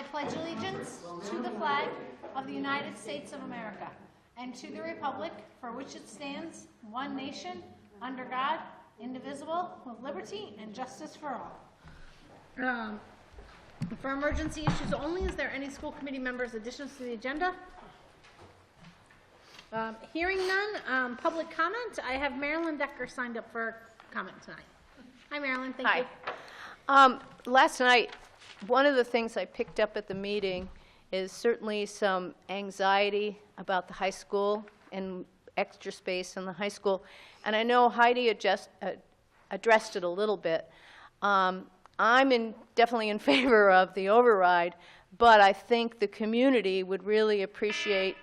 I pledge allegiance to the flag of the United States of America and to the republic for which it stands, one nation, under God, indivisible, with liberty and justice for all. For emergency issues only, is there any school committee members' additions to the agenda? Hearing none, public comment. I have Marilyn Decker signed up for comment tonight. Hi, Marilyn. Thank you. Last night, one of the things I picked up at the meeting is certainly some anxiety about the high school and extra space in the high school. And I know Heidi addressed it a little bit. I'm definitely in favor of the override, but I think the community would really appreciate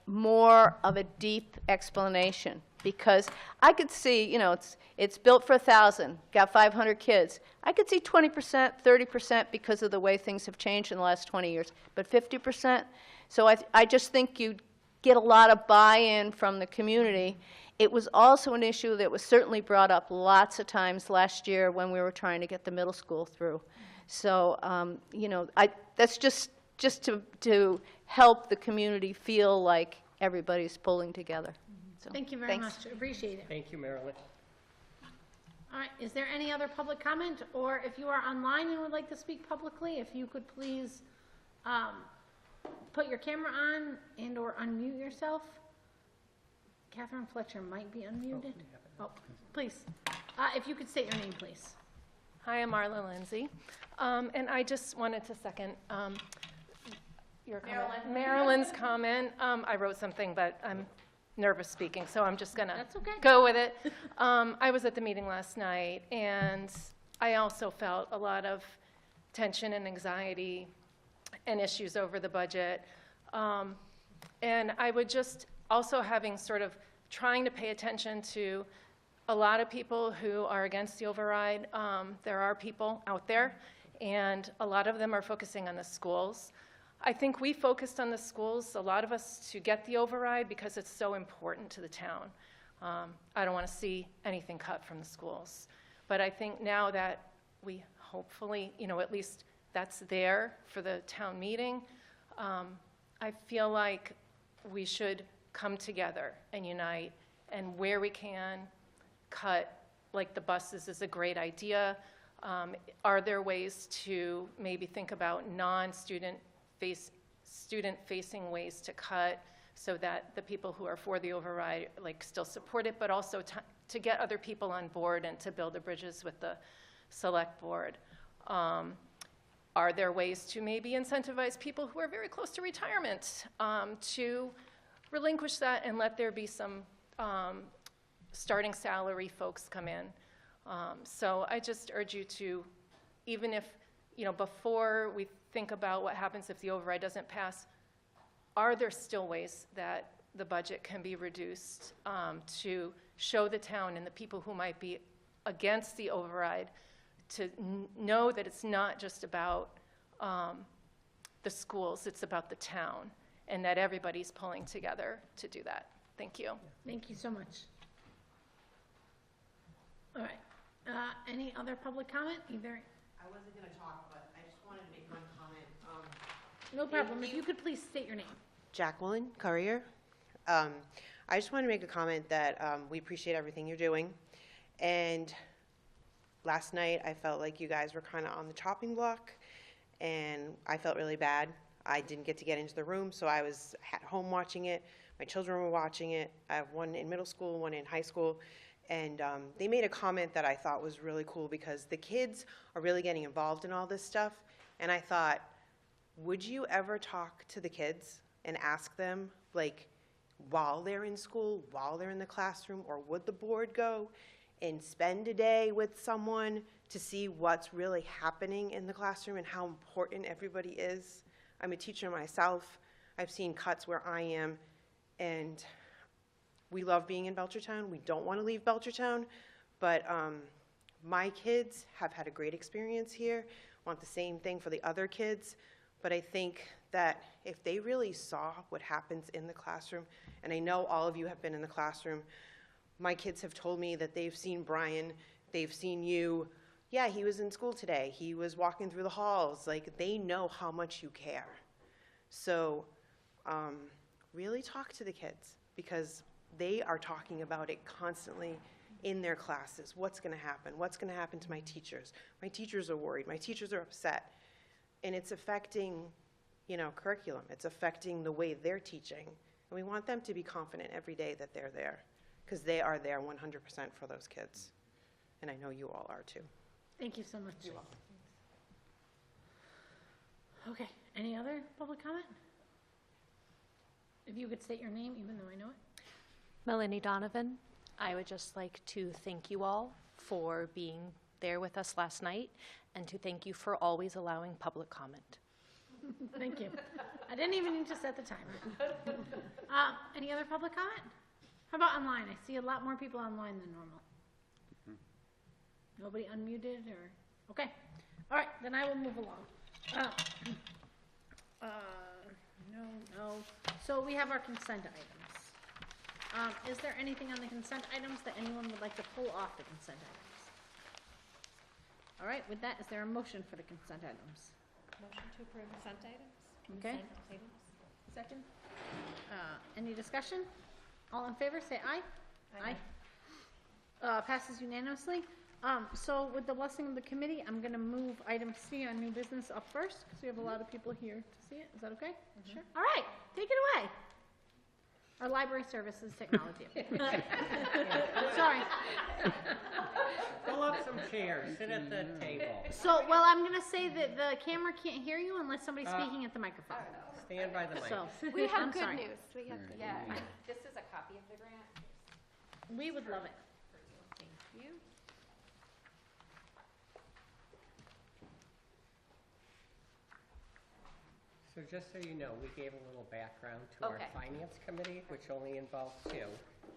more of a deep explanation, because I could see, it's built for 1,000, got 500 kids. I could see 20%, 30% because of the way things have changed in the last 20 years, but 50%. So I just think you'd get a lot of buy-in from the community. It was also an issue that was certainly brought up lots of times last year when we were trying to get the middle school through. So, that's just to help the community feel like everybody's pulling together. So, thank you very much. Appreciate it. Thank you, Marilyn. All right. Is there any other public comment? Or if you are online and would like to speak publicly, if you could please put your camera on and or unmute yourself. Catherine Fletcher might be unmuted. Oh, please. If you could state your name, please. Hi, I'm Marla Lindsay. And I just wanted to second your comment. Marilyn's comment. I wrote something, but I'm nervous speaking, so I'm just going to go with it. I was at the meeting last night, and I also felt a lot of tension and anxiety and issues over the budget. And I would just also trying to pay attention to a lot of people who are against the override. There are people out there, and a lot of them are focusing on the schools. I think we focused on the schools, a lot of us, to get the override because it's so important to the town. I don't want to see anything cut from the schools. But I think now that we hopefully, at least that's there for the town meeting, I feel like we should come together and unite, and where we can cut, like the buses is a great idea. Are there ways to maybe think about student-facing ways to cut so that the people who are for the override still support it, but also to get other people on board and to build the bridges with the select board? Are there ways to maybe incentivize people who are very close to retirement to relinquish that and let there be some starting salary folks come in? So I just urge you to, even if, before we think about what happens if the override doesn't pass, are there still ways that the budget can be reduced to show the town and the people who might be against the override to know that it's not just about the schools, it's about the town, and that everybody's pulling together to do that. Thank you. Thank you so much. All right. Any other public comment? Either. I wasn't going to talk, but I just wanted to make one comment. No problem. If you could please state your name. Jacqueline Currier. I just wanted to make a comment that we appreciate everything you're doing. And last night, I felt like you guys were kind of on the chopping block, and I felt really bad. I didn't get to get into the room, so I was at home watching it. My children were watching it. I have one in middle school, one in high school. And they made a comment that I thought was really cool, because the kids are really getting involved in all this stuff. And I thought, would you ever talk to the kids and ask them, while they're in school, while they're in the classroom, or would the board go and spend a day with someone to see what's really happening in the classroom and how important everybody is? I'm a teacher myself. I've seen cuts where I am, and we love being in Belchertown. We don't want to leave Belchertown, but my kids have had a great experience here. Want the same thing for the other kids, but I think that if they really saw what happens in the classroom, and I know all of you have been in the classroom, my kids have told me that they've seen Brian, they've seen you yeah, he was in school today. He was walking through the halls. Like, they know how much you care. So really talk to the kids, because they are talking about it constantly in their classes. What's going to happen? What's going to happen to my teachers? My teachers are worried. My teachers are upset. And it's affecting, curriculum. It's affecting the way they're teaching. And we want them to be confident every day that they're there, because they are there 100% for those kids. And I know you all are too. Thank you so much. Okay, any other public comment? If you could state your name, even though I know it. Melanie Donovan. I would just like to thank you all for being there with us last night, and to thank you for always allowing public comment. Thank you. I didn't even need to set the timer. Any other public comment? How about online? I see a lot more people online than normal. Nobody unmuted or, okay. All right, then I will move along. No. So we have our consent items. Is there anything on the consent items that anyone would like to pull off the consent items? All right, with that, is there a motion for the consent items? Motion to approve consent items? Okay. Consent items. Second. Any discussion? All in favor, say aye. Aye. Passes unanimously. So with the blessing of the committee, I'm going to move item C on new business up first, because we have a lot of people here to see it. Is that okay? Sure. All right, take it away. Our library services technology. Sorry. Pull up some chairs, sit at the table, So, well, I'm going to say that the camera can't hear you unless somebody's speaking at the microphone. stand by the mic. So, We have I'm good sorry. news. We have good Yeah, news. this is a copy of the grant. We would love it. Thank you. So just so you know, we gave a little background to our Okay. finance committee, which only involves two,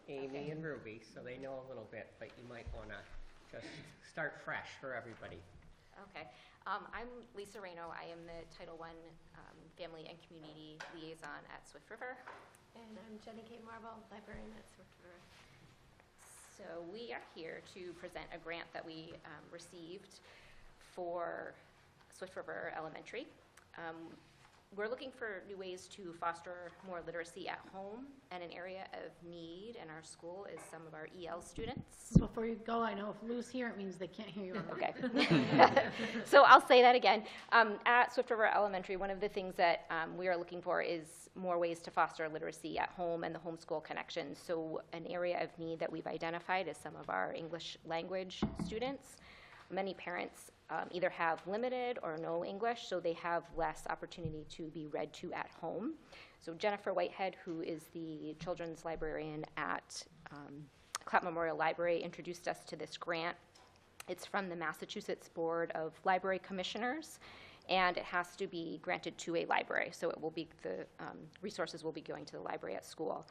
Amy and Ruby, so they know a little bit, but you might want to just start fresh for everybody. Okay. I'm Lisa Reno. I am the Title I Family and Community Liaison at Swift River. And I'm Jenny K. Marble, librarian at Swift River. So we are here to present a grant that we received for Swift River Elementary. We're looking for new ways to foster more literacy at home, and an area of need in our school is some of our EL students. Before you go, I know if Lou's here, it means they can't hear you on the Okay. So I'll say that again. At Swift River Elementary, one of the things that we are looking for is more ways to foster literacy at home and the homeschool connection. So an area of need that we've identified is some of our English language students. Many parents either have limited or no English, so they have less opportunity to be read to at home. So Jennifer Whitehead, who is the children's librarian at Clapp Memorial Library, introduced us to this grant. It's from the Massachusetts Board of Library Commissioners, and it has to be granted to a library. So it will be, the resources will be going to the library at school.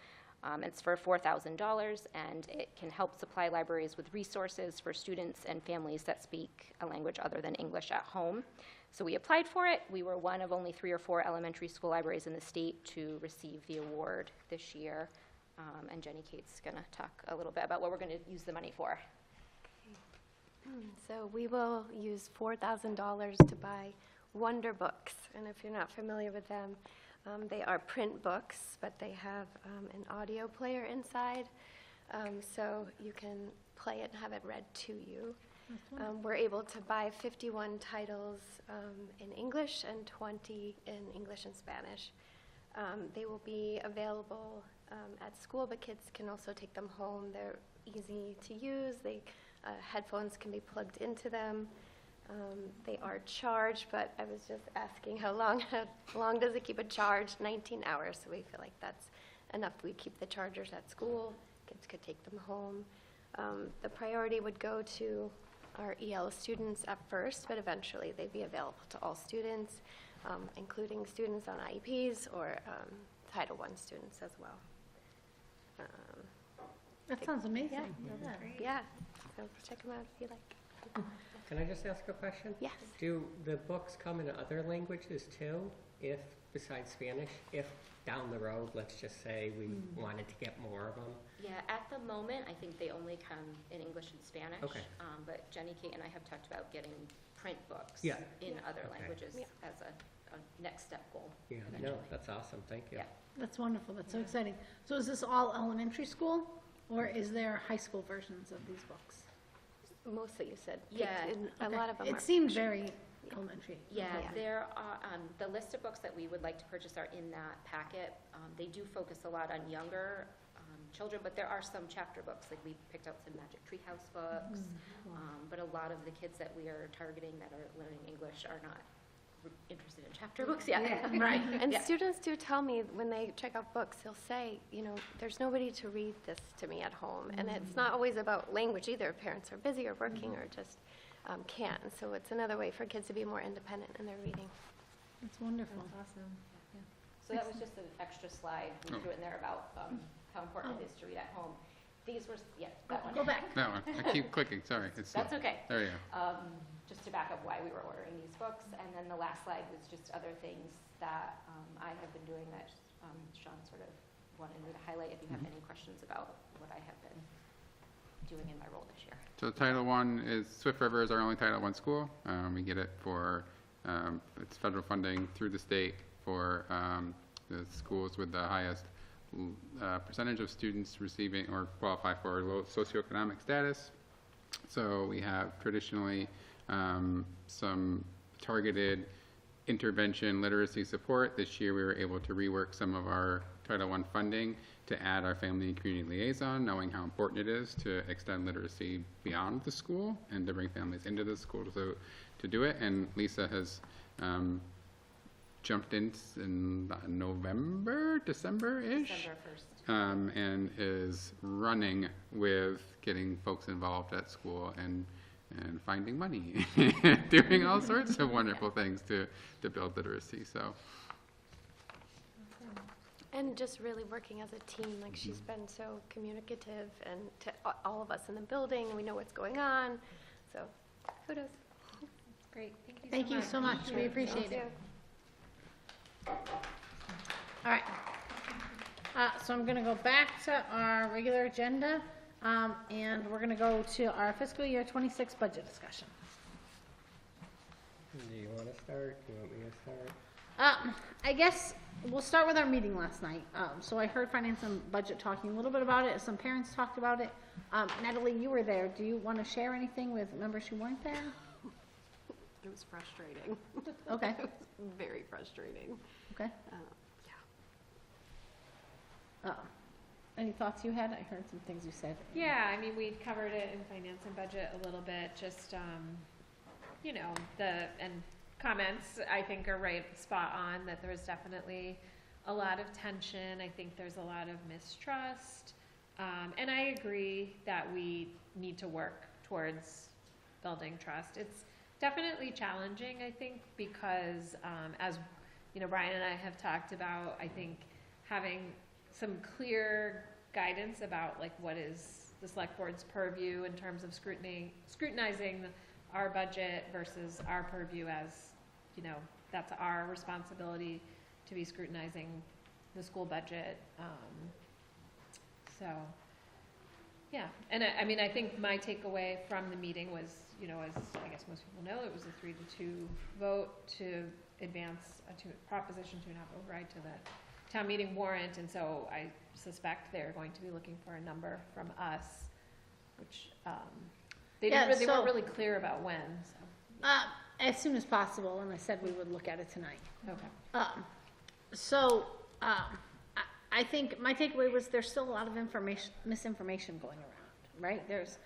It's for $4,000, and it can help supply libraries with resources for students and families that speak a language other than English at home. So we applied for it. We were one of only 3 or 4 elementary school libraries in the state to receive the award this year. And Jenny Kate's going to talk a little bit about what we're going to use the money for. So we will use $4,000 to buy Wonder Books. And if you're not familiar with them, they are print books, but they have an audio player inside, so you can play it and have it read to you. We're able to buy 51 titles in English and 20 in English and Spanish. They will be available at school, but kids can also take them home. They're easy to use. Headphones can be plugged into them. They are charged, but I was just asking how long does it keep it charged? 19 hours, so we feel like that's enough. We keep the chargers at school. Kids could take them home. The priority would go to our EL students at first, but eventually they'd be available to all students, including students on IEPs or Title I students as well. That sounds amazing. Yeah, so check them out if you like. Can I just ask a question? Yes. Do the books come in other languages too, if, besides Spanish? If down the road, let's just say we wanted to get more of them? Yeah, at the moment, I think they only come in English and Spanish. Okay. But Jenny, Kate, and I have talked about getting print books Yeah. in other Okay. languages Yeah. as a next step goal. Yeah, no, eventually. that's awesome, thank you. Yeah. That's wonderful, that's so exciting. So is this all elementary school, or is there high school versions of these books? Mostly, you said. Yeah, A Okay. lot of them are. It seemed very elementary. Yeah, Yeah. there are, the list of books that we would like to purchase are in that packet. They do focus a lot on younger children, but there are some chapter books, like we picked out some Magic Treehouse books. But a lot of the kids that we are targeting that are learning English are not interested in chapter books yet. Right. And Yeah. students do tell me when they check out books, they'll say, you know, there's nobody to read this to me at home. And it's not always about language either. Parents are busy or working or just can't. And so it's another way for kids to be more independent in their reading. That's wonderful. Awesome. So that was just an extra slide we threw in there about how important it is to read at home. These were, yeah, that one. Go back. That one. I keep clicking, sorry. It's That's slow. okay. There you go. Just to back up why we were ordering these books. And then the last slide was just other things that I have been doing that Sean sort of wanted me to highlight if you have any questions about what I have been doing in my role this year. So Title I is, Swift River is our only Title I school. We get it for, it's federal funding through the state for the schools with the highest percentage of students receiving or qualify for low socioeconomic status. So we have traditionally some targeted intervention literacy support. This year we were able to rework some of our Title I funding to add our family and community liaison, knowing how important it is to extend literacy beyond the school and to bring families into the school to do it. And Lisa has jumped in November, December-ish, December 1st. and is running with getting folks involved at school and finding money, doing all sorts of wonderful things to build literacy. So And just really working as a team, like she's been so communicative and to all of us in the building, we know what's going on. So kudos. Great, thank you Thank you so much, we appreciate it. All right. So I'm going to go back to our regular agenda, and we're going to go to our fiscal year 26 budget discussion. Do you want to start? Do you want me to start? I guess we'll start with our meeting last night. So I heard finance and budget talking a little bit about it. Some parents talked about it. Natalie, you were there. Do you want to share anything with members who weren't there? It was frustrating. Okay. It was very frustrating. Okay. Yeah. Any thoughts you had? I heard some things you said. Yeah, I mean, we covered it in finance and budget a little bit, just, you know, and comments, I think, are right spot on, that there's definitely a lot of tension. I think there's a lot of mistrust. And I agree that we need to work towards building trust. It's definitely challenging, I think, because, as, you know, Brian and I have talked about, I think having some clear guidance about like what is the select board's purview in terms of scrutinizing our budget versus our purview as, you know, that's our responsibility to be scrutinizing the school budget. So, yeah, and I mean, I think my takeaway from the meeting was, you know, as I guess most people know, it was a 3-2 vote to advance a proposition 2.5 override to the town meeting warrant, and so I suspect they're going to be looking for a number from us, which they weren't really clear about when. So. As soon as possible, and I said we would look at it tonight. Okay. I think my takeaway was there's still a lot of misinformation going around, right? There's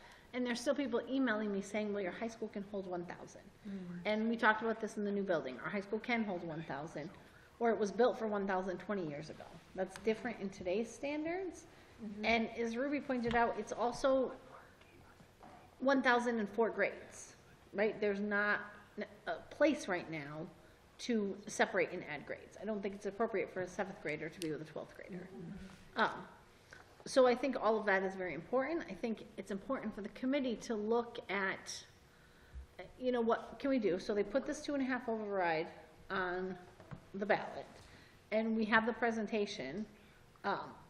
still people emailing me saying, well, your high school can hold 1,000. And we talked about this in the new building. Our high school can hold 1,000, or it was built for 1,000 20 years ago. That's different in today's standards. And as Ruby pointed out, it's also 1,000 in 4 grades, right? There's not a place right now to separate and add grades. I don't think it's appropriate for a 7th grader to be with a 12th grader. So I think all of that is very important. I think it's important for the committee to look at, you know, what can we do? So they put this 2.5 override on the ballot, and we have the presentation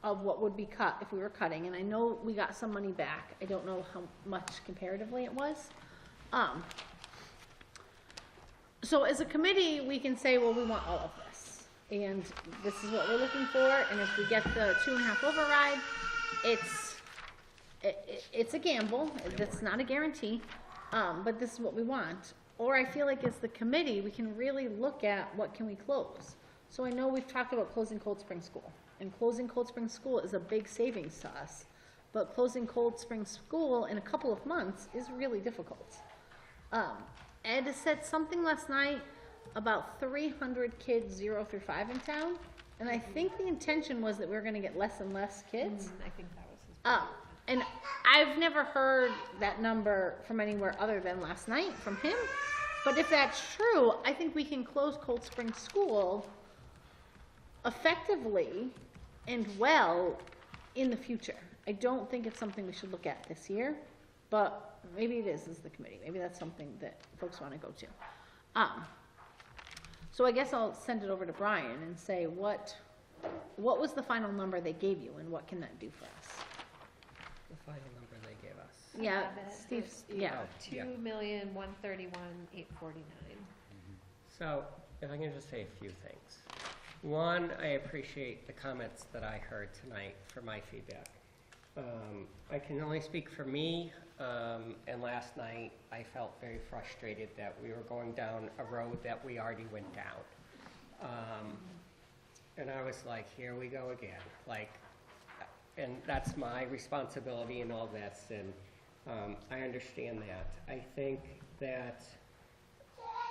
of what would be cut if we were cutting, and I know we got some money back. I don't know how much comparatively it was. So as a committee, we can say, well, we want all of this, and this is what we're looking for, and if we get the 2.5 override, it's a gamble, it's not a guarantee, but this is what we want. Or I feel like as the committee, we can really look at what can we close. So I know we've talked about closing Cold Spring School, and closing Cold Spring School is a big savings to us, but closing Cold Spring School in a couple of months is really difficult. Ed has said something last night about 300 kids 0 through 5 in town, and I think the intention was that we were going to get less and less kids. I think that was his. And I've never heard that number from anywhere other than last night from him. But if that's true, I think we can close Cold Spring School effectively and well in the future. I don't think it's something we should look at this year, but maybe it is as the committee. Maybe that's something that folks want to go to. So I guess I'll send it over to Brian and say, what was the final number they gave you, and what can that do for us? The final number they gave us. Yeah, Steve's, yeah. Yeah. 2,131,849. So, if I can just say a few things. One, I appreciate the comments that I heard tonight for my feedback. I can only speak for me, and last night I felt very frustrated that we were going down a road that we already went down. And I was like, here we go again. Like, and that's my responsibility in all this, and I understand that. I think that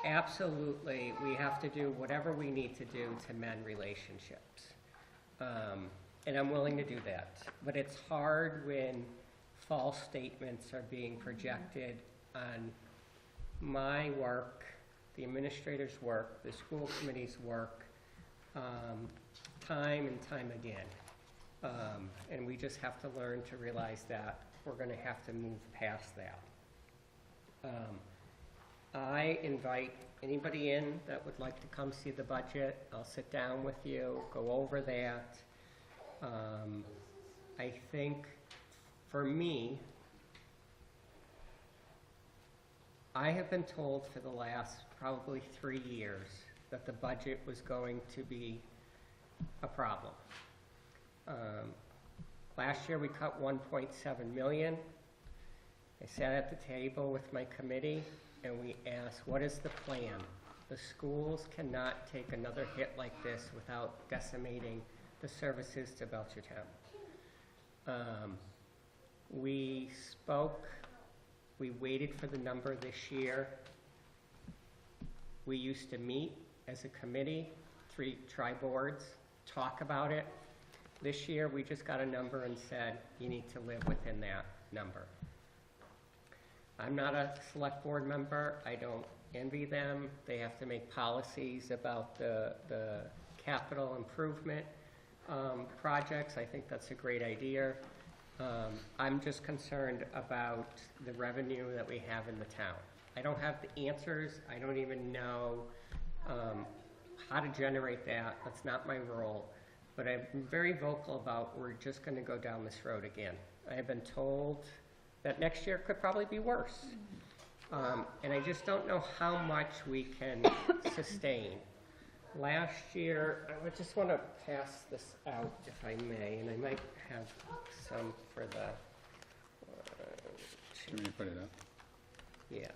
absolutely we have to do whatever we need to do to mend relationships. And I'm willing to do that. But it's hard when false statements are being projected on my work, the administrator's work, the school committee's work, time and time again. And we just have to learn to realize that we're going to have to move past that. I invite anybody in that would like to come see the budget. I'll sit down with you, go over that. I think for me, I have been told for the last probably 3 years that the budget was going to be a problem. Last year we cut 1.7 million. I sat at the table with my committee and we asked, what is the plan? The schools cannot take another hit like this without decimating the services to Belchertown. We spoke, we waited for the number this year. We used to meet as a committee, 3 tri-boards, talk about it. This year, we just got a number and said, you need to live within that number. I'm not a select board member. I don't envy them. They have to make policies about the capital improvement projects. I think that's a great idea. I'm just concerned about the revenue that we have in the town. I don't have the answers. I don't even know how to generate that. That's not my role. But I'm very vocal about we're just going to go down this road again. I have been told that next year could probably be worse. And I just don't know how much we can sustain. Last year, I would just want to pass this out if I may, and I might have some for the... Can we put it up? Yeah.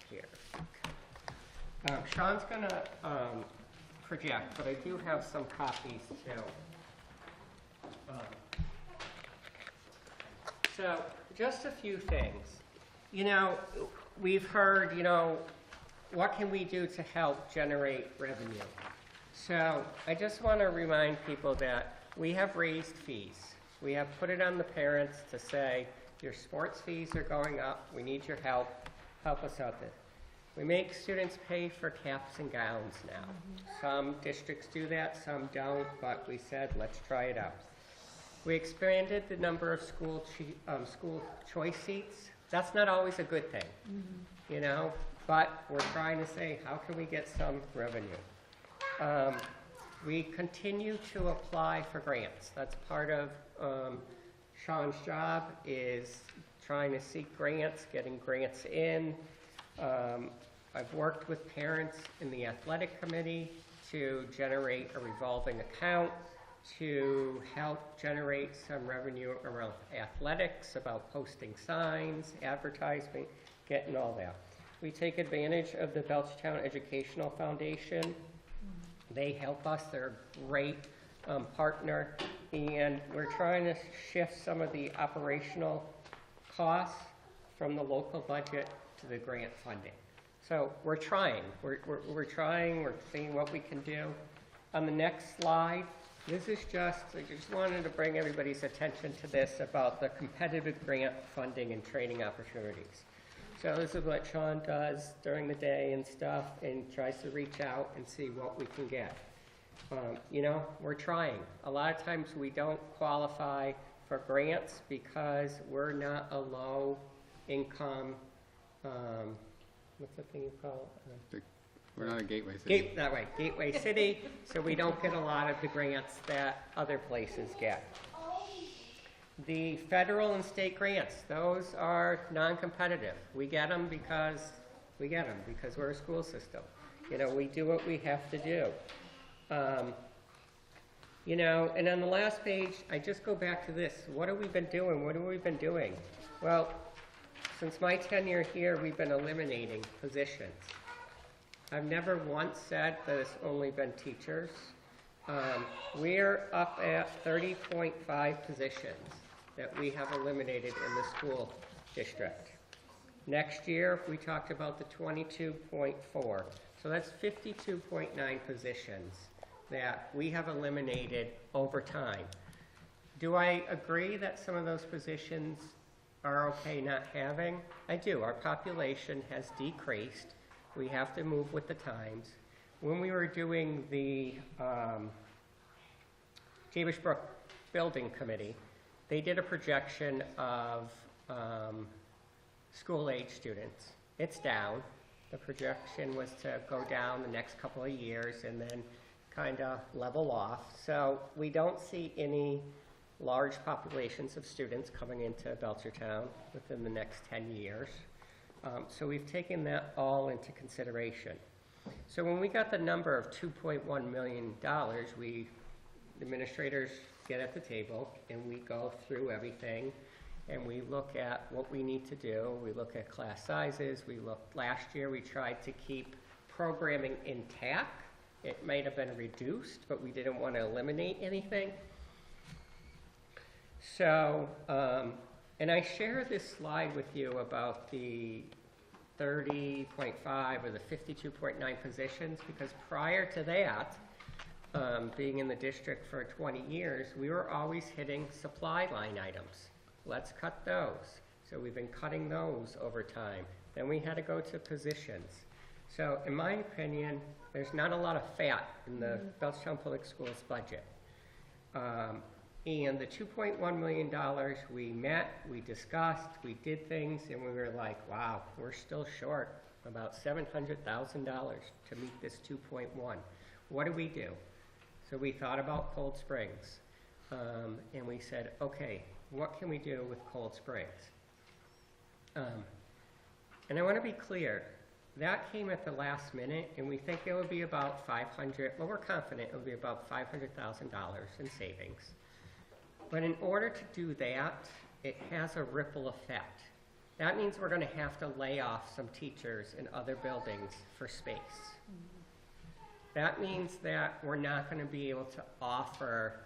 Here. Okay. Sean's going to project, but I do have some copies too. So, just a few things. You know, we've heard, you know, what can we do to help generate revenue? So, I just want to remind people that we have raised fees. We have put it on the parents to say, your sports fees are going up, we need your help us out there. We make students pay for caps and gowns now. Some districts do that, some don't, but we said, let's try it out. We expanded the number of school choice seats. That's not always a good thing. you know, but we're trying to say, how can we get some revenue? We continue to apply for grants. That's part of Sean's job, is trying to seek grants, getting grants in. I've worked with parents in the athletic committee to generate a revolving account to help generate some revenue around athletics, about posting signs, advertising, getting all that. We take advantage of the Belchertown Educational Foundation. They help us. They're a great partner, and we're trying to shift some of the operational costs from the local budget to the grant funding. So we're trying. We're trying. We're seeing what we can do. On the next slide, this is I just wanted to bring everybody's attention to this about the competitive grant funding and training opportunities. So this is what Sean does during the day and stuff, and tries to reach out and see what we can get. You know, we're trying. A lot of times we don't qualify for grants because we're not a low income, what's the thing you call it? We're not a gateway city. Gateway city, so we don't get a lot of the grants that other places get. The federal and state grants, those are non-competitive. We get them because we're a school system. You know, we do what we have to do. You know, and on the last page, I just go back to this. What have we been doing? What have we been doing? Well, since my tenure here, we've been eliminating positions. I've never once said that it's only been teachers. We're up at 30.5 positions that we have eliminated in the school district. Next year, we talked about the 22.4. So that's 52.9 positions that we have eliminated over time. Do I agree that some of those positions are okay not having? I do. Our population has decreased. We have to move with the times. When we were doing the Jabesh Brook Building Committee, they did a projection of school-age students. It's down. The projection was to go down the next couple of years and then kind of level off. So we don't see any large populations of students coming into Belchertown within the next 10 years. So we've taken that all into consideration. So when we got the number of $2.1 million, the administrators get at the table and we go through everything and we look at what we need to do. We look at class sizes. Last year we tried to keep programming intact. It might have been reduced, but we didn't want to eliminate anything. So, and I share this slide with you about the 30.5 or the 52.9 positions, because prior to that, being in the district for 20 years, we were always hitting supply line items. Let's cut those. So we've been cutting those over time. Then we had to go to positions. So in my opinion, there's not a lot of fat in the Belchertown Public Schools budget. And the $2.1 million, we met, we discussed, we did things, and we were like, wow, we're still short about $700,000 to meet this 2.1. What do we do? So we thought about Cold Springs, and we said, okay, what can we do with Cold Springs? And I want to be clear, that came at the last minute, and we think it will be about well, we're confident it will be about $500,000 in savings. But in order to do that, it has a ripple effect. That means we're going to have to lay off some teachers in other buildings for space. That means that we're not going to be able to offer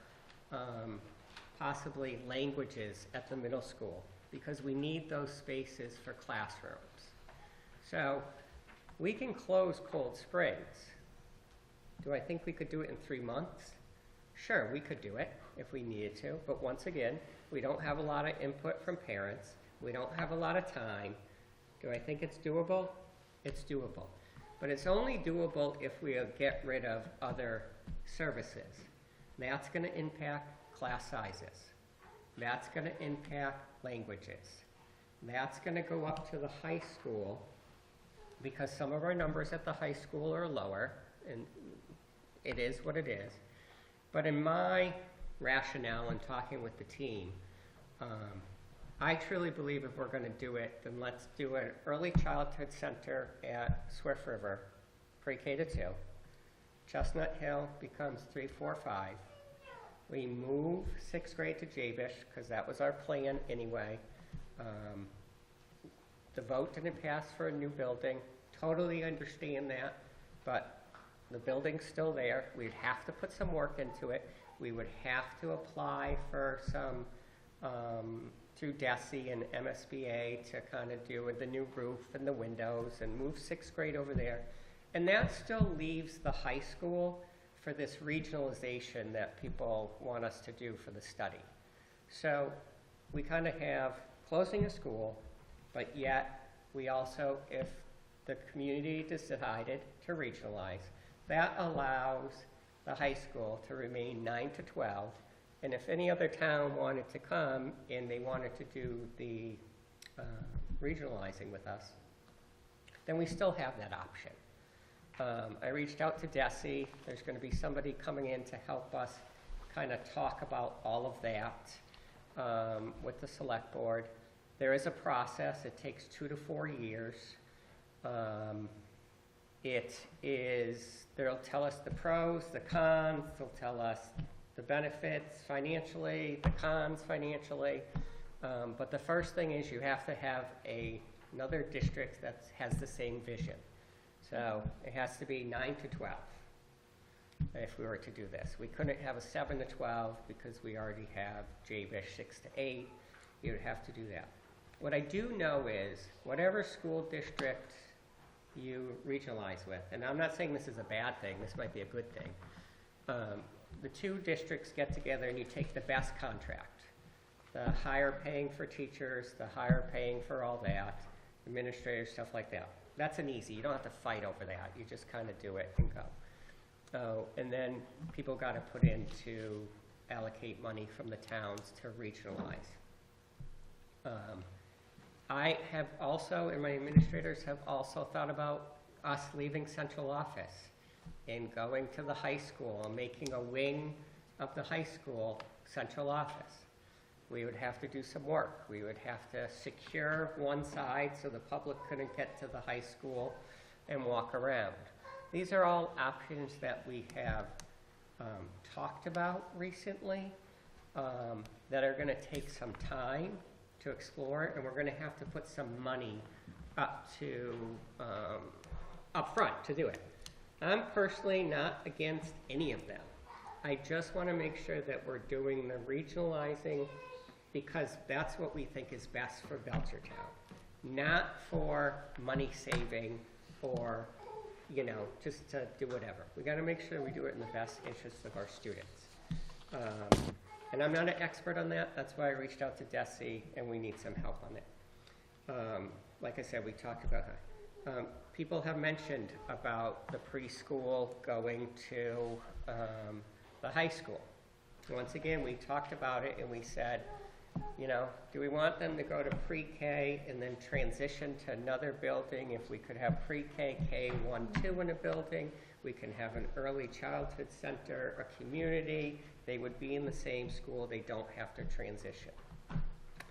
possibly languages at the middle school because we need those spaces for classrooms. So we can close Cold Springs. Do I think we could do it in 3 months? Sure, we could do it if we needed to, but once again, we don't have a lot of input from parents. We don't have a lot of time. Do I think it's doable? It's doable. But it's only doable if we get rid of other services. That's going to impact class sizes. That's going to impact languages. That's going to go up to the high school because some of our numbers at the high school are lower, and it is what it is. But in my rationale in talking with the team, I truly believe if we're going to do it, then let's do an early childhood center at Swift River, pre-K to 2. Chestnut Hill becomes 3, 4, 5. We move 6th grade to Jabish, because that was our plan anyway. The vote didn't pass for a new building. Totally understand that, but the building's still there. We'd have to put some work into it. We would have to apply for some, through DESE and MSBA to kind of do with the new roof and the windows and move 6th grade over there. And that still leaves the high school for this regionalization that people want us to do for the study. So we kind of have closing a school, but yet we also, if the community decided to regionalize, that allows the high school to remain 9 to 12. And if any other town wanted to come and they wanted to do the regionalizing with us, then we still have that option. I reached out to DESE. There's going to be somebody coming in to help us kind of talk about all of that with the select board. There is a process. It takes 2 to 4 years. They'll tell us the pros, the cons, they'll tell us the benefits financially, the cons financially. But the first thing is you have to have another district that has the same vision. So it has to be 9 to 12 if we were to do this. We couldn't have a 7 to 12 because we already have Jabish 6 to 8. You would have to do that. What I do know is whatever school district you regionalize with, and I'm not saying this is a bad thing, this might be a good thing. The two districts get together and you take the best contract. The higher paying for teachers, the higher paying for all that, administrators, stuff like that. That's an easy, you don't have to fight over that. You just kind of do it and go. And then people got to put in to allocate money from the towns to regionalize. I have also, and my administrators have also thought about us leaving central office and going to the high school and making a wing of the high school central office. We would have to do some work. We would have to secure one side so the public couldn't get to the high school and walk around. These are all options that we have talked about recently that are going to take some time to explore, and we're going to have to put some money up front to do it. I'm personally not against any of them. I just want to make sure that we're doing the regionalizing because that's what we think is best for Belchertown, not for money saving or, just to do whatever. We got to make sure we do it in the best interest of our students. And I'm not an expert on that. That's why I reached out to DESE, and we need some help on it. Like I said, we talked about that. People have mentioned about the preschool going to the high school. Once again, we talked about it, and we said, do we want them to go to pre-K and then transition to another building? If we could have pre-K, K1, 2 in a building, we can have an early childhood center, a community. They would be in the same school. They don't have to transition.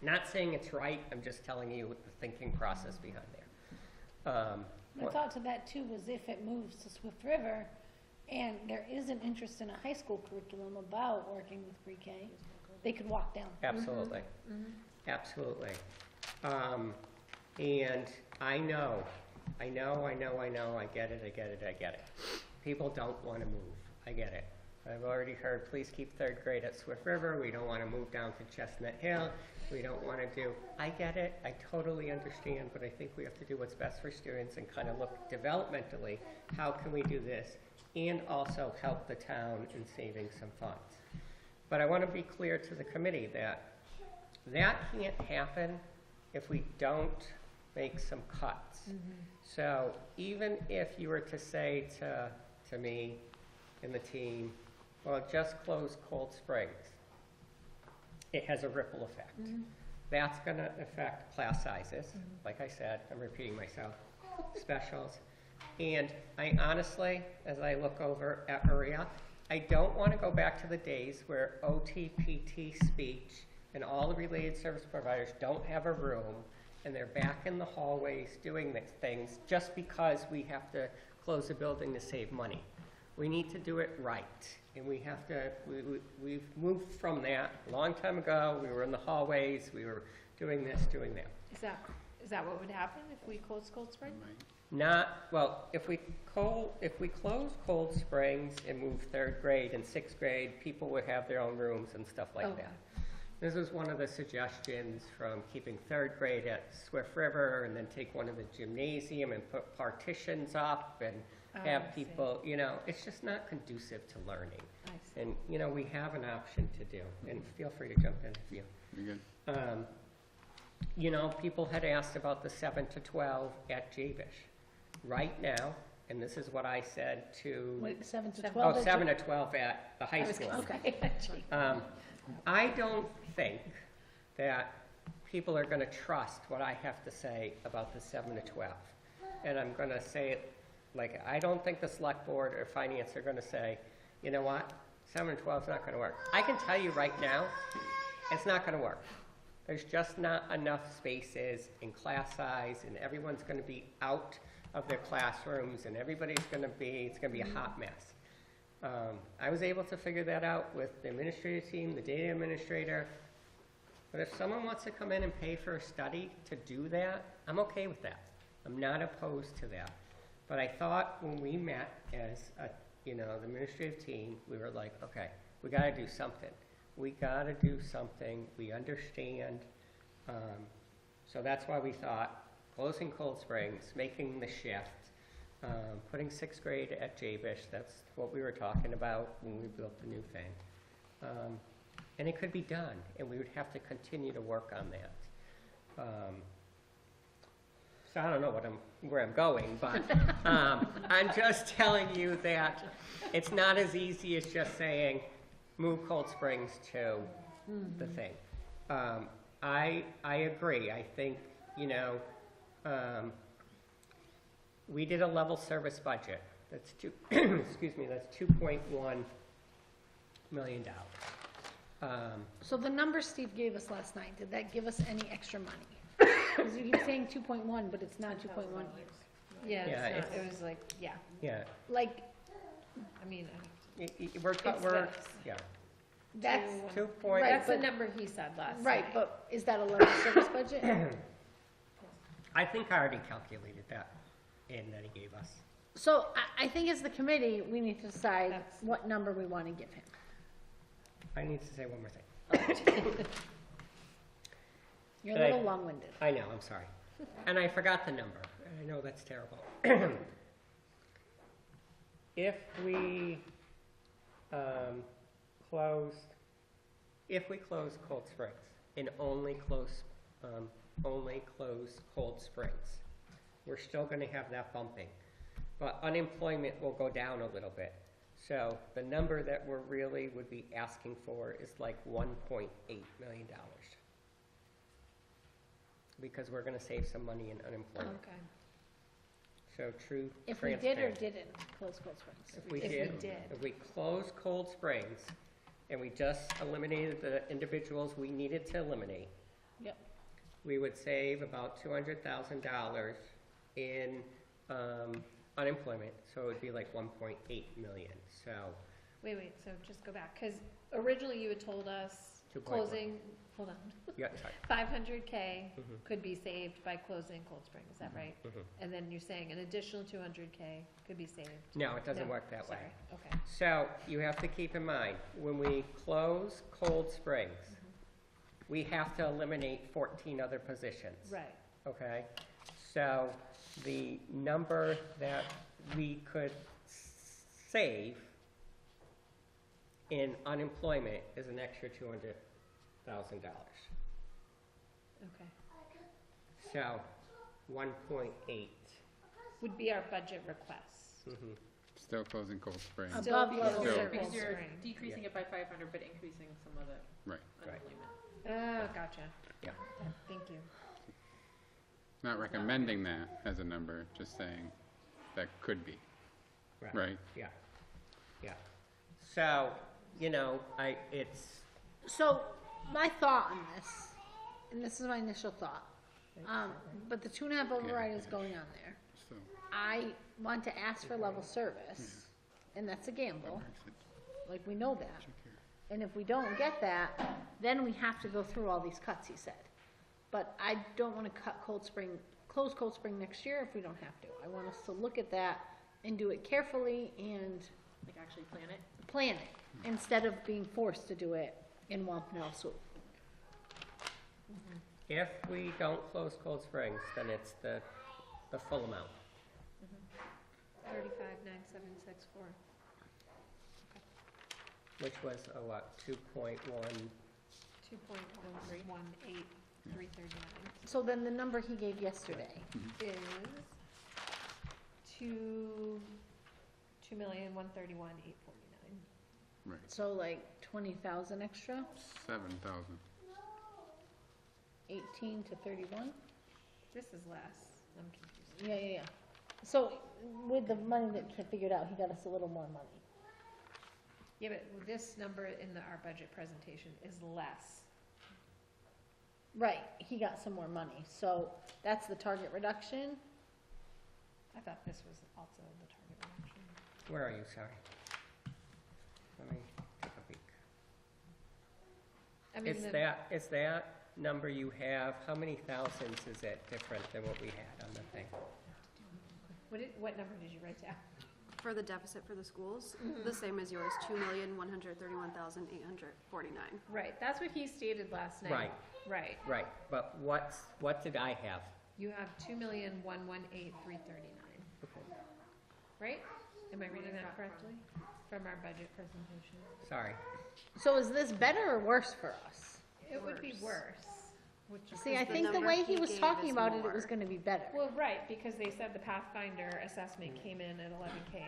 Not saying it's right. I'm just telling you the thinking process behind there. My thought to that too was if it moves to Swift River and there is an interest in a high school curriculum about working with pre-K, they could walk down. Absolutely. Absolutely. And I know, I get it. People don't want to move. I get it. I've already heard, please keep 3rd grade at Swift River. We don't want to move down to Chestnut Hill. We don't want to do, I get it. I totally understand, but I think we have to do what's best for students and kind of look developmentally, how can we do this and also help the town in saving some funds. But I want to be clear to the committee that that can't happen if we don't make some cuts. So even if you were to say to me and the team, well, just close Cold Springs, it has a ripple effect. That's going to affect class sizes. Like I said, I'm repeating myself. specials. And I honestly, as I look over at Maria, I don't want to go back to the days where OT, PT, speech, and all the related service providers don't have a room, and they're back in the hallways doing these things just because we have to close the building to save money. We need to do it right, and we have to, we've moved from that a long time ago. We were in the hallways, we were doing this, doing that. Is that what would happen if we closed Cold Spring? Well, if we close Cold Springs and move 3rd grade and 6th grade, people would have their own rooms and stuff like Okay. that. This was one of the suggestions from keeping 3rd grade at Swift River and then take one of the gymnasium and put partitions up and have I see. people, it's just not conducive to learning. I see. And, we have an option to do, and feel free to jump in if you. You're good. People had asked about the 7 to 12 at Javish. Right now, and this is what I said to. Wait, 7 to 12? 7 to 12 at the high school. Okay. I don't think that people are gonna trust what I have to say about the 7 to 12. And I'm gonna say it like, I don't think the select board or finance are gonna say, you know what, 7 to 12 is not gonna work. I can tell you right now, it's not gonna work. There's just not enough spaces in class size, and everyone's gonna be out of their classrooms, and it's gonna be a hot mess. I was able to figure that out with the administrative team, the data administrator. But if someone wants to come in and pay for a study to do that, I'm okay with that. I'm not opposed to that. But I thought when we met as the administrative team, we were like, okay, we gotta do something. We gotta do something. We understand. So that's why we thought closing Cold Springs, making the shift, putting 6th grade at Javish, that's what we were talking about when we built the new thing. And it could be done, and we would have to continue to work on that. So I don't know where I'm going, but I'm just telling you that it's not as easy as just saying, move Cold Springs to the thing. I agree. I think, we did a level service budget. That's that's $2.1 million. So the number Steve gave us last night, did that give us any extra money? Because you keep saying 2.1, but it's not 2.1. Yeah, Yeah, it was like, yeah, Yeah, Like, I mean, we're it's this. yeah. that's, 2 point. Right, That's the but- number he said last night. right, but is that a level service budget? I think I already calculated that in that he gave us. So I think as the committee, we need to decide That's- what number we want to give him. I need to say one more thing. You're a Right. little long-winded. I know, I'm sorry. And I forgot the number. I know that's terrible. If we close Cold Springs and only close Cold Springs, we're still going to have that bumping. But unemployment will go down a little bit. So the number that we're really would be asking for is like $1.8 million. Because we're going to save some money in unemployment. Okay. So true If we did or transparency. didn't close Cold Springs? If we If we did, did. if we closed Cold Springs and we just eliminated the individuals we needed to eliminate, Yep. we would save about $200,000 in unemployment, so it would be like 1.8 million. So Wait, so just go back, because originally you had told us 2.1. closing, hold on, yeah, sorry. 500K Mhm. could be saved by closing Cold Spring, is that right? Mhm. And then you're saying an additional 200K could be saved? No, it doesn't No, work that way. Sorry, okay. So you have to keep in mind, when we close Cold Springs, we have to eliminate 14 other positions. Right, Okay, so the number that we could save in unemployment is an extra $200,000. okay. So 1.8. Would be our budget request. Mhm. Still closing Cold Springs. Still Above be level closer to service. Cold Because you're Spring. decreasing it by 500, but increasing some of the Right. Right. unemployment. Oh, gotcha. Yeah. Thank you. Not recommending that as a number, just saying that could be, right? Yeah, yeah. So, you know, So, my thought on this, and this is my initial thought, but the 2.5 override is going on there. So, I want to ask for level service, and that's a gamble, like, we know that. And if we don't get that, then we have to go through all these cuts, he said. But I don't want to close Cold Spring next year if we don't have to. I want us to look at that and do it carefully and Like actually plan it? plan it, instead of being forced to do it in one fell swoop. if we don't close Cold Springs, then it's the full amount. 35,9764. Which was, what, 2.1? 2.118339 So then the number he gave yesterday, is 2,131,849. right, so like 20,000 extra, 7,000. 18 to 31? This is less. I'm confused. Yeah. So with the money that he figured out, he got us a little more money. Yeah, but this number in our budget presentation is less. Right, he got some more money, so that's the target reduction. I thought this was also the target reduction. Where are you, sorry? Let me take a peek. I mean, Is that number you have, how many thousands is it different than what we had on the thing? what number did you write down? For the deficit for the schools, the same as yours, 2,131,849. Right, that's what he stated last night. Right. Right. Right, but what did I have? You have 2,118,339. Right? Am I reading that correctly? From our budget presentation. Sorry. So is this better or worse for us? It would be worse. See, I the think the number way he he was gave talking is about it, more. it was gonna be better. Well, right, because they said the Pathfinder assessment came in at 11K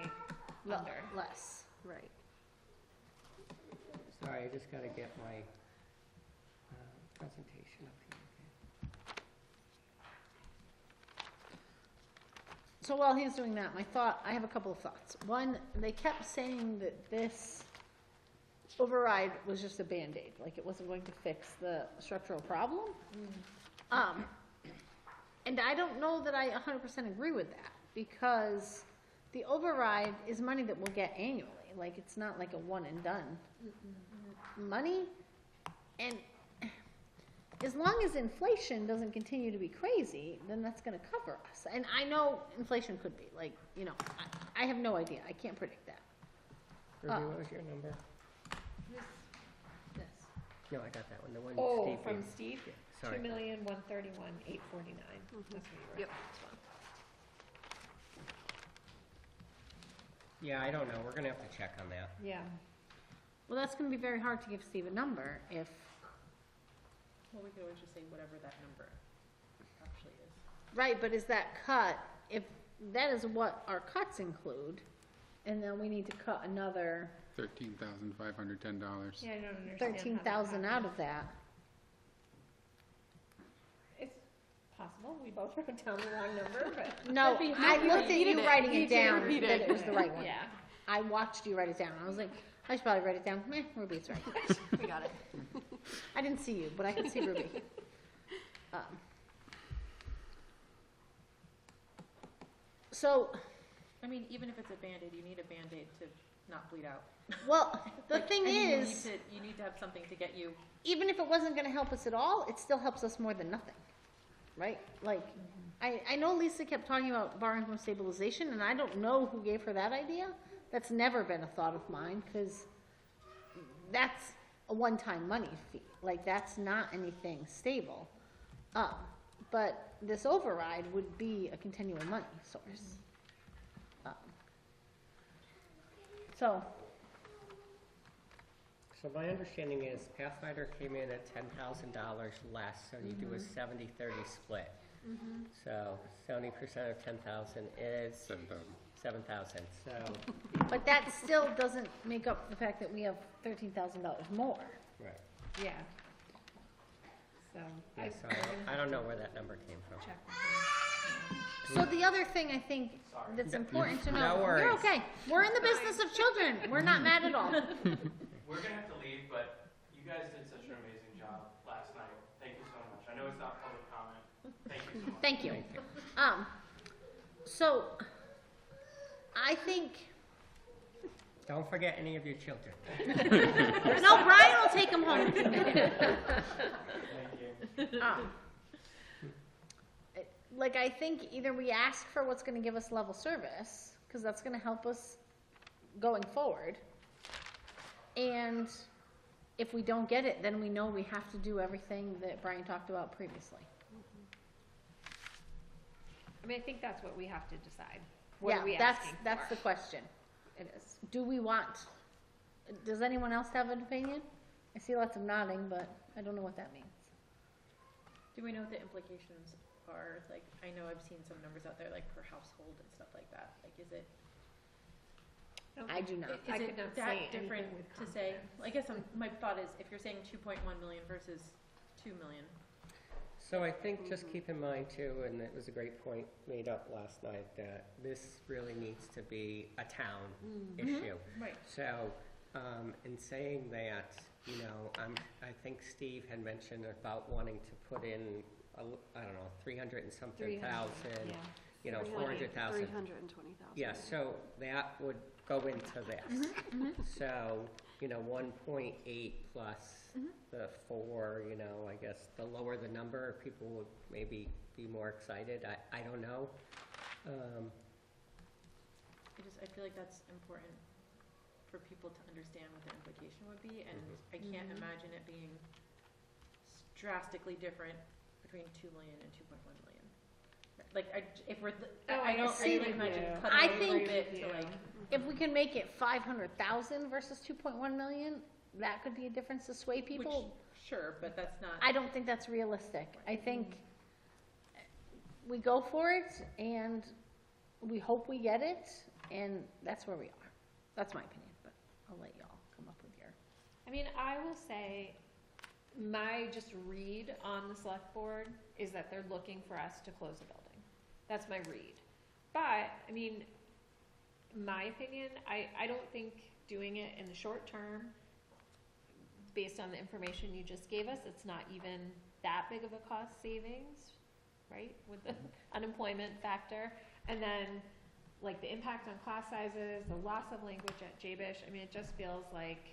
under. Less. Right. Sorry, I just gotta get my presentation up here. So while he's doing that, I have a couple of thoughts. One, they kept saying that this override was just a Band-Aid, like it wasn't going to fix the structural problem. And I don't know that I 100% agree with that, because the override is money that we'll get annually, like it's not like a one and done money. And as long as inflation doesn't continue to be crazy, then that's gonna cover us. And I know inflation could be, like, you know, I have no idea, I can't predict that. Ruby, what was your number? This. No, I got that one, the one Oh, Steve from gave. Steve? Sorry. 2,131,849. That's what you wrote. Yep. Yeah, I don't know, we're gonna have to check on that. Yeah. Well, that's gonna be very hard to give Steve a number if, Well, we could always just say whatever that number actually is. right, but is that cut, if that is what our cuts include, and then we need to cut another $13,510. Yeah, I don't understand. how that 13,000 out happened. of that. It's possible, we both wrote down the wrong number, but. No, I looked at you writing it down, repeat that it. it was the right one. Yeah. I watched you write it down, I was like, I should probably write it down, meh, Ruby's right. We got it. I didn't see you, but I could see Ruby. So, I mean, even if it's a Band-Aid, you need a Band-Aid to not bleed out. well, the thing I mean, is, you need to have something to get you. even if it wasn't gonna help us at all, it still helps us more than nothing, right? Like, I know Lisa kept talking about borrowing from stabilization, and I don't know who gave her that idea. That's never been a thought of mine, because that's a one-time money fee, like, that's not anything stable. But this override would be a continual money source. So, So my understanding is Pathfinder came in at $10,000 less, so you do a 70-30 split. So 70% of 10,000 is 7,000, so, but that still doesn't make up the fact that we have $13,000 more. right. Yeah. So Yeah, so I don't know where that number came from. check. So the other thing I think that's important to know. No worries. You're okay. We're in the business of children. We're not mad at all. We're gonna have to leave, but you guys did such an amazing job last night. Thank you so much. I know it's not public comment. Thank you so much. Thank you. So I think, Don't forget any of your children. no, Brian will take them home. Like, I think either we ask for what's gonna give us level service, because that's gonna help us going forward. And if we don't get it, then we know we have to do everything that Brian talked about previously. I mean, I think that's what we have to decide. What Yeah, are we that's asking the for? question. It is. Do we want, does anyone else have an opinion? I see lots of nodding, but I don't know what that means. Do we know what the implications are? Like, I know I've seen some numbers out there, like per household and stuff like that. Like, is it? I do not. I Is could it not that say different anything with to say? I guess my thought is, if you're saying 2.1 million versus 2 million. So I think just keep in mind too, and it was a great point made up last night, that this really needs to be a town issue. Right. So, in saying that, you know, I think Steve had mentioned about wanting to put in, I don't know, 300 and something thousand, you know, 400,000. 320,000. Yeah, so that would go into this. So, you know, 1.8 plus the 4, you know, I guess the lower the number, people would maybe be more excited. I don't know. I feel like that's important for people to understand what the implication would be, and I can't imagine it being drastically different between 2 million and 2.1 million. Like, if we're, I don't imagine cutting I a little think bit to like. if we can make it 500,000 versus 2.1 million, that could be a difference to sway people. Sure, but that's not. I don't think that's realistic. I think we go for it and we hope we get it, and that's where we are. That's my opinion, but I'll let y'all come up with your. I mean, I will say, my just read on the select board is that they're looking for us to close the building. That's my read. But, I mean, my opinion, I don't think doing it in the short term, based on the information you just gave us, it's not even that big of a cost savings, right? With the unemployment factor. And then, like, the impact on class sizes, the loss of language at JBish, I mean, it just feels like,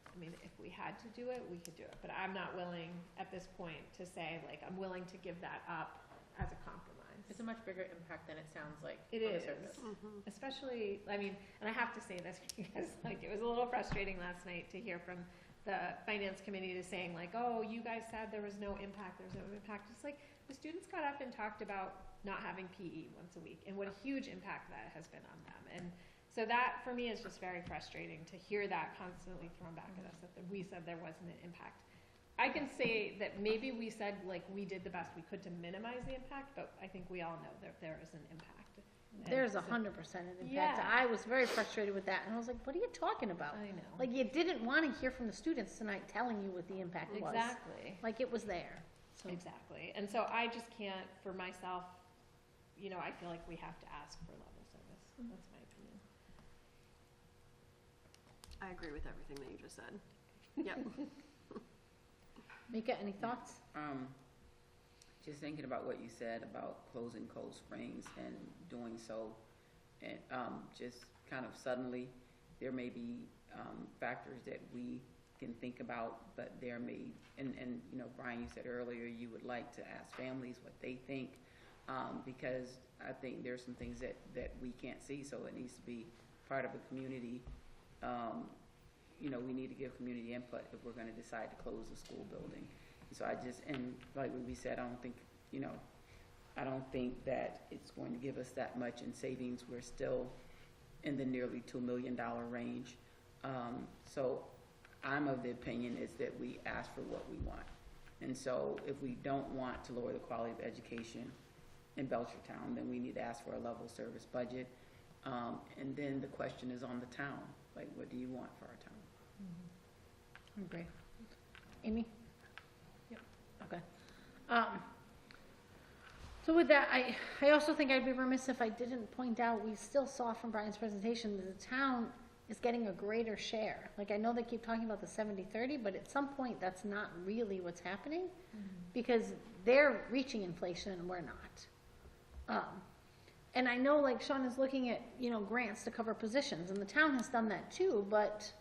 I mean, if we had to do it, we could do it. But I'm not willing at this point to say, like, I'm willing to give that up as a compromise. It's a much bigger impact than it sounds like. It on the is. surface. Especially, I mean, and I have to say this because, like, it was a little frustrating last night to hear from the finance committee to saying, like, oh, you guys said there was no impact, there's no impact. It's like, the students got up and talked about not having PE once a week and what a huge impact that has been on them. And so that, for me, is just very frustrating to hear that constantly thrown back at us, that we said there wasn't an impact. I can say that maybe we said, like, we did the best we could to minimize the impact, but I think we all know that there is an impact. And There's so- 100% an impact. Yeah. I was very frustrated with that, and I was like, what are you talking about? I know. Like, you didn't want to hear from the students tonight telling you what the impact was. Exactly. Like, it was there. So. Exactly. And so I just can't, for myself, you know, I feel like we have to ask for level service. That's my opinion. I agree with everything that you just said. Yep. Mika, any thoughts? Just thinking about what you said about closing Cold Springs and doing so, and just kind of suddenly, there may be factors that we can think about, but there may, and you know, Brian, you said earlier you would like to ask families what they think, because I think there's some things that we can't see, so it needs to be part of a community. You know, we need to give community input if we're going to decide to close the school building. So I just, and like we said, I don't think, you know, I don't think that it's going to give us that much in savings. We're still in the nearly $2 million range. So I'm of the opinion is that we ask for what we want. And so if we don't want to lower the quality of education in Belchertown, then we need to ask for a level service budget. And then the question is on the town. Like, what do you want for our town? I agree. Amy? So with that, I also think I'd be remiss if I didn't point out, we still saw from Brian's presentation that the town is getting a greater share. Like, I know they keep talking about the 70-30, but at some point, that's not really what's happening, because they're reaching inflation and we're not. And I know, like, Sean is looking at, you know, grants to cover positions, and the town has done that too, but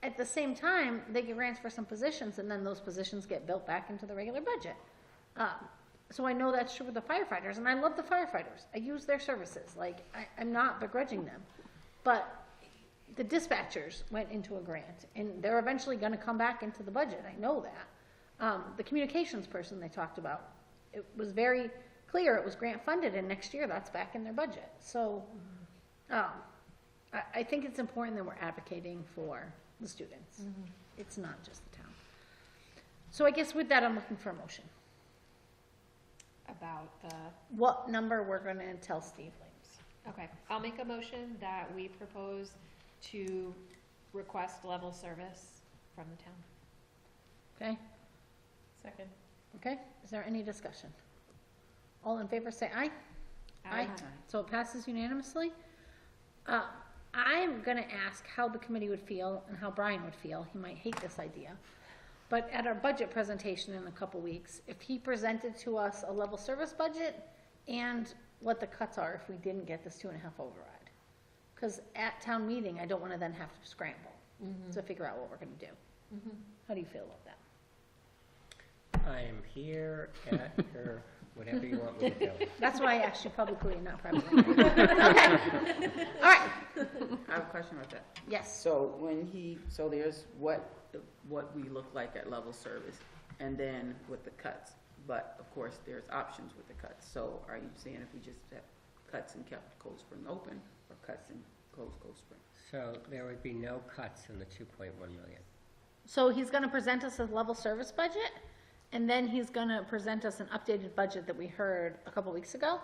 at the same time, they get grants for some positions, and then those positions get built back into the regular budget. So I know that's true with the firefighters, and I love the firefighters. I use their services. Like, I'm not begrudging them. But the dispatchers went into a grant, and they're eventually gonna come back into the budget. I know that. The communications person they talked about, it was very clear it was grant funded, and next year that's back in their budget. So, I think it's important that we're advocating for the students. It's not just the town. So I guess with that, I'm looking for a motion. About the, What number we're gonna tell Steve Williams. okay, I'll make a motion that we propose to request level service from the town. Okay? Second. Okay, is there any discussion? All in favor say aye. Aye. So it passes unanimously. I'm gonna ask how the committee would feel and how Brian would feel. He might hate this idea. But at our budget presentation in a couple weeks, if he presented to us a level service budget and what the cuts are if we didn't get this 2.5 override. Because at town meeting, I don't wanna then have to scramble to figure out what we're gonna do. How do you feel about that? I am here at your, whatever you want me to do. That's why I asked you publicly and not privately. Okay. All right. I have a question about that. Yes. So so there's what we look like at level service, and then with the cuts. But of course, there's options with the cuts. So are you saying if we just have cuts and kept Cold Spring open, or cuts and closed Cold Spring? So there would be no cuts in the 2.1 million. So he's gonna present us a level service budget, and then he's gonna present us an updated budget that we heard a couple weeks ago.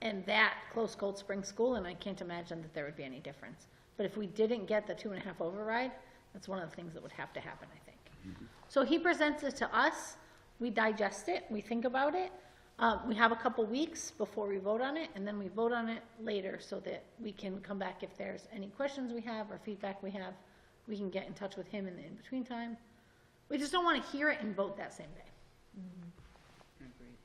And that closed Cold Spring School, and I can't imagine that there would be any difference. But if we didn't get the 2.5 override, that's one of the things that would have to happen, I think. So he presents it to us, we digest it, we think about it. We have a couple weeks before we vote on it, and then we vote on it later so that we can come back if there's any questions we have or feedback we have. We can get in touch with him in the in-between time. We just don't want to hear it and vote that same day. Agreed.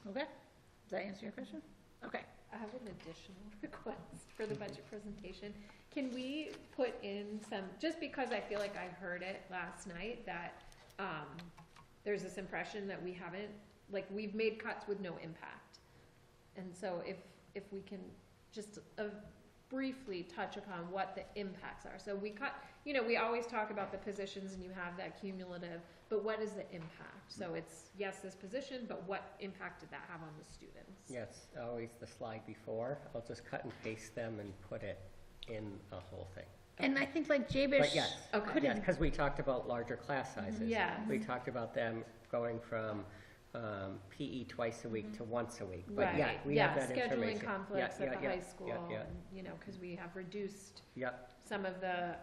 Okay? Does that answer your question? Okay. I have an additional request for the budget presentation. Can we put in some, just because I feel like I heard it last night, that there's this impression that we haven't, like, we've made cuts with no impact. And so if we can just briefly touch upon what the impacts are. So we cut, you know, we always talk about the positions and you have that cumulative, but what is the impact? So it's, yes, this position, but what impact did that have on the students? Yes, always the slide before. I'll just cut and paste them and put it in a whole thing. And I think like Jabish. But yes, Okay. yes, because we talked about larger class sizes. Yes. We talked about them going from PE twice a week to once a week. But yeah, we have that information. Scheduling conflicts Yeah, at the yeah, high yeah, school, yeah. and, you know, because we have reduced Yep, some of the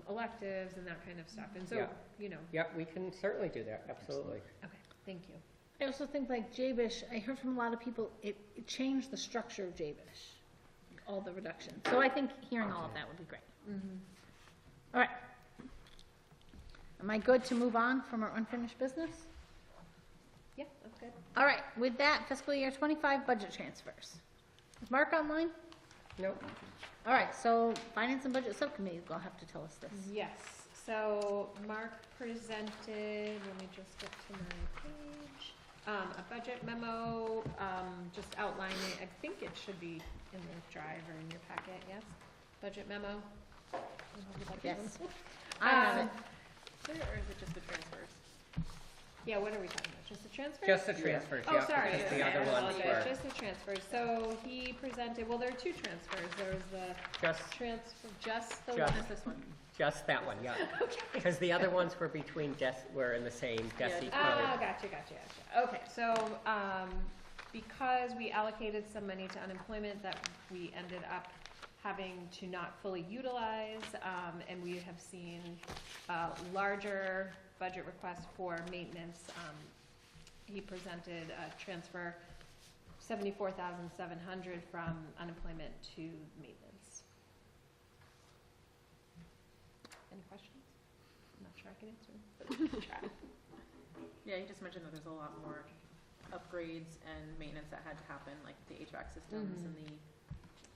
electives and that kind of stuff. And so, Yeah. you know, yep, we can certainly do that, absolutely. okay, thank you. I also think like Jabish, I heard from a lot of people, it changed the structure of Jabish, all the reductions. So I think hearing all of that would be great. All right. Am I good to move on from our unfinished business? Yeah, that's good. All right, with that, fiscal year 25 budget transfers. Is Mark online? Nope. All right, so Finance and Budget Subcommittee will have to tell us this. Yes, so Mark presented, let me just get to my page, a budget memo, just outlining, I think it should be in the drive or in your packet, yes? Budget memo? Yes. I have it. Or is it just the transfers? Yeah, what are we talking about? Just the transfers? Just the transfers, Oh, yeah, sorry, because okay, the I other ones apologize, were just the transfers. So he presented, well, there are two transfers. There was the just, transfer, just the Just- one. Just this one. just that one, yeah. Okay. Because the other ones were between were in the same DESI Ah, code. gotcha. Okay, so, because we allocated some money to unemployment that we ended up having to not fully utilize, and we have seen larger budget requests for maintenance, he presented a transfer 74,700 from unemployment to maintenance. Any questions? I'm not sure I can answer, but we can try. Yeah, you just mentioned that there's a lot more upgrades and maintenance that had to happen, like the HVAC systems and the,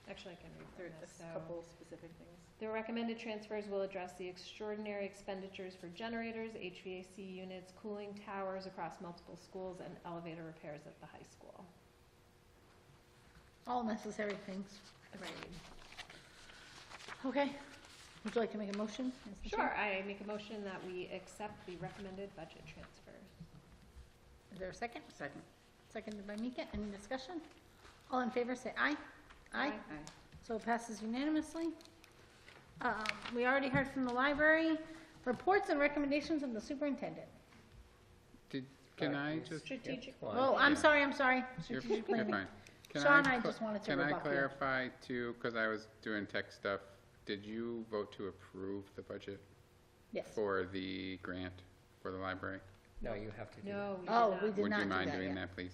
Actually, I can read there's this. a couple specific things. The recommended transfers will address the extraordinary expenditures for generators, HVAC units, cooling towers across multiple schools, and elevator repairs at the high school. All necessary things. Right. Okay. Would you like to make a motion? as the Sure, chair? I make a motion that we accept the recommended budget transfers. Is there a second? Second. Seconded by Mika. Any discussion? All in favor, say aye. Aye. Aye. Aye. So it passes unanimously. We already heard from the library. Reports and recommendations of the superintendent. Can I just? Strategic. Oh, I'm sorry. You're Strategic you're planning. fine. Can Sean, I cl- just wanted to Can I rebuff you. clarify too, because I was doing tech stuff, did you vote to approve the budget Yes. for the grant for the library? No, you have to do that. No, we did Oh, not. we did Would not you do mind that doing yet. that, please?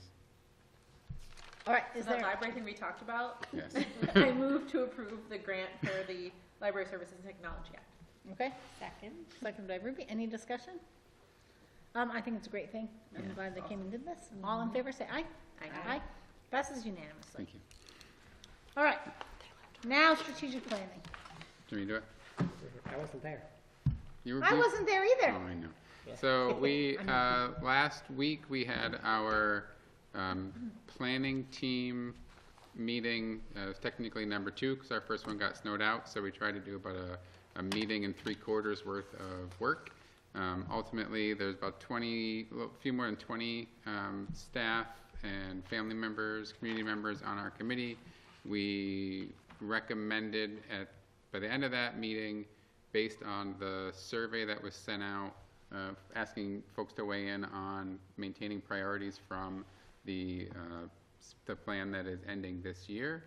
All right, So is that there, library thing we talked about, Yes. I move to approve the grant for the Library Services and Technology Act. okay, Second. seconded by Ruby. Any discussion? I think it's a great thing. I'm Yeah. glad they came and did this. All in favor, say aye. Aye. Passes unanimously. Thank you. All right, now strategic planning. Can we do it? I wasn't there. I wasn't there either. Oh, I know. So we, last week, we had our planning team meeting, technically number 2, because our first one got snowed out, so we tried to do about a meeting and 3/4 worth of work. Ultimately, there's about 20, a few more than 20 staff and family members, community members on our committee. We recommended by the end of that meeting, based on the survey that was sent out, asking folks to weigh in on maintaining priorities from the plan that is ending this year.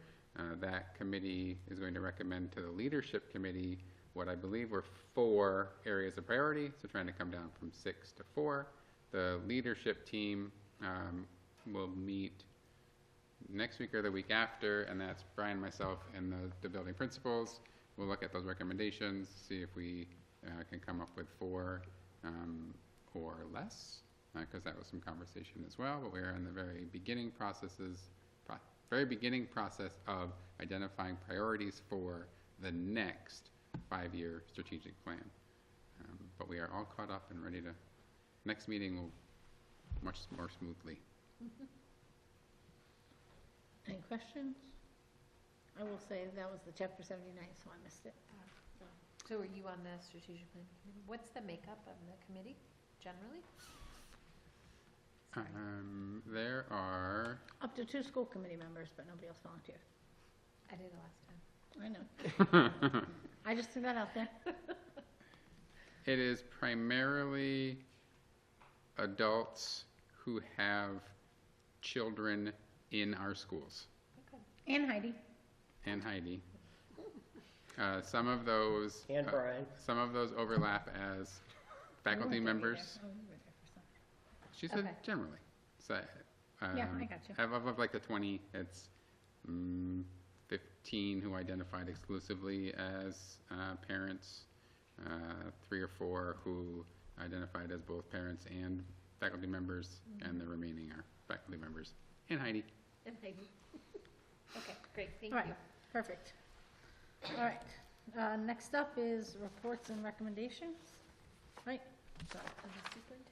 That committee is going to recommend to the leadership committee what I believe were 4 areas of priority, so trying to come down from 6 to 4. The leadership team will meet next week or the week after, and that's Brian, myself, and the building principals. We'll look at those recommendations, see if we can come up with 4 or less, because that was some conversation as well, but we are in the very beginning process of identifying priorities for the next 5-year strategic plan. But we are all caught up and ready to, next meeting will much more smoothly. Any questions? I will say that was the chapter 79, so I missed it. So are you on the strategic planning committee? What's the makeup of the committee generally? There are, Up to 2 school committee members, but nobody else volunteered. I did the last time. I know. I just threw that out there. it is primarily adults who have children in our schools. And Heidi. And Heidi. Some of those. And Brian. Some of those overlap as faculty members. She said Okay. generally. So, Yeah, I got you. of like the 20, it's 15 who identified exclusively as parents, 3 or 4 who identified as both parents and faculty members, and the remaining are faculty members. And Heidi. And Heidi. Okay, great, thank All right, you. perfect. All right, next up is reports and recommendations, right? Of the superintendent.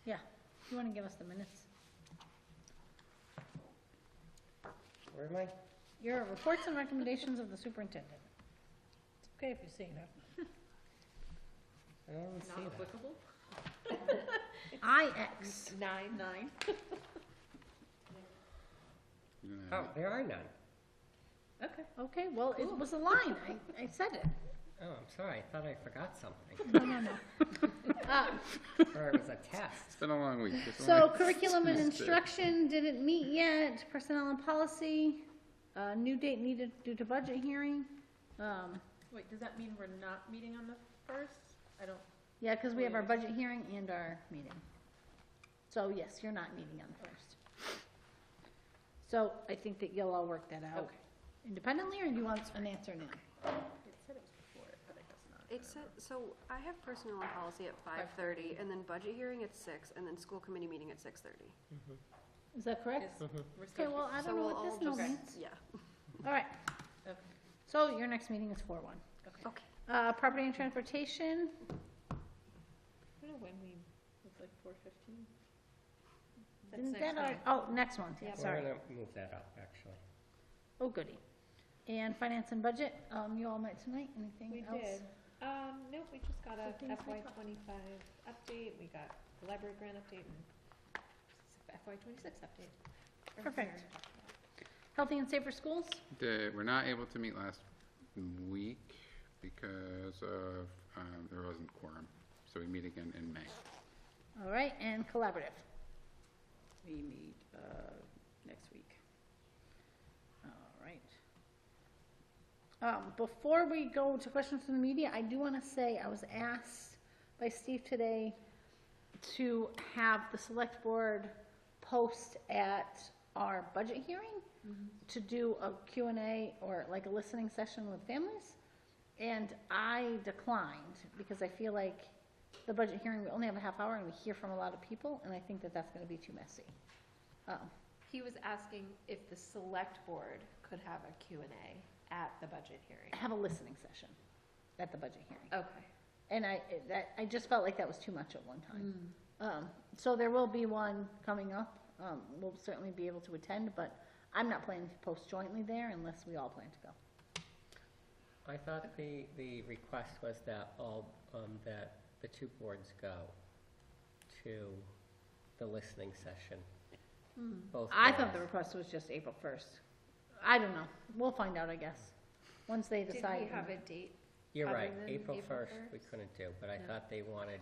Yeah, you want to give us the minutes? Where am I? Your reports and recommendations of the superintendent. It's okay if you say no. I don't see Not that. applicable? IX. 9. Oh, there are none. Okay. Okay, well, it was a line, I said it. Oh, I'm sorry, I thought I forgot something. No. Or it was a test. It's been a long week. There's So only curriculum and Tuesday. instruction didn't meet yet, personnel and policy, new date needed due to budget hearing. Wait, does that mean we're not meeting on the 1st? I don't, Yeah, because we have our budget hearing and our meeting. So yes, you're not meeting on the 1st. So I think that you'll all work that out independently, or do you want an answer now? It said it was before, but I guess not. It said, so I have personnel and policy at 5:30, and then budget hearing at 6, and then school committee meeting at 6:30. Is that correct? We're Okay, scheduled- well, I So don't know we'll what all this no just- means. Yeah. All right, Okay. so your next meeting is 4/1. Okay. Property and transportation, I don't know when we, It's like 4:15. that's didn't next that, week. next month, yeah, Yep. sorry. We're gonna move that up, actually. Oh, goody. And finance and budget, you all met tonight, anything We else? did. Nope, we just got a So things we FY '25 update, we got the library grant update, and FY '26 update. Perfect. Healthy and safer schools? We're not able to meet last week because of, there wasn't quorum. So we meet again in May. All right, and collaborative? We meet, next week. All right. Before we go to questions from the media, I do want to say I was asked by Steve today to have the select board post at our budget hearing to do a Q&A or like a listening session with families. And I declined because I feel like the budget hearing, we only have a half hour and we hear from a lot of people, and I think that that's going to be too messy. He was asking if the select board could have a Q&A at the budget hearing. Have a listening session at the budget hearing. Okay. And I just felt like that was too much at one time. So there will be one coming up. We'll certainly be able to attend, but I'm not planning to post jointly there unless we all plan to go. I thought the request was that that the two boards go to the listening session. Both I thought the boards. request was just April 1st. I don't know. We'll find out, I guess, once they decide. Did we have a date? You're other right, than April April 1st we 1st? couldn't do, but I thought they wanted,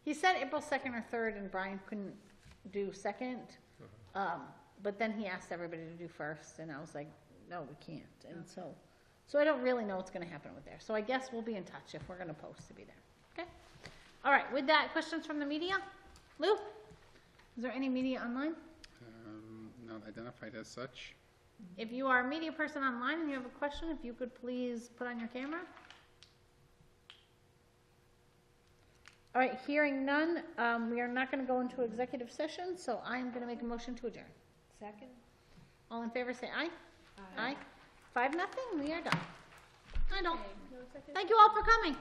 He said April 2nd or 3rd, and Brian couldn't do 2nd. But then he asked everybody to do 1st, and I was like, no, we can't. And so I don't really know what's going to happen with there. So I guess we'll be in touch if we're going to post to be there. Okay? All right, with that, questions from the media? Lou? Is there any media online? Not identified as such. If you are a media person online and you have a question, if you could please put on your camera. All right, hearing none, we are not going to go into executive session, so I am going to make a motion to adjourn. Second? All in favor, say aye. Aye. 5-0, we are done. I don't. Thank you all for coming.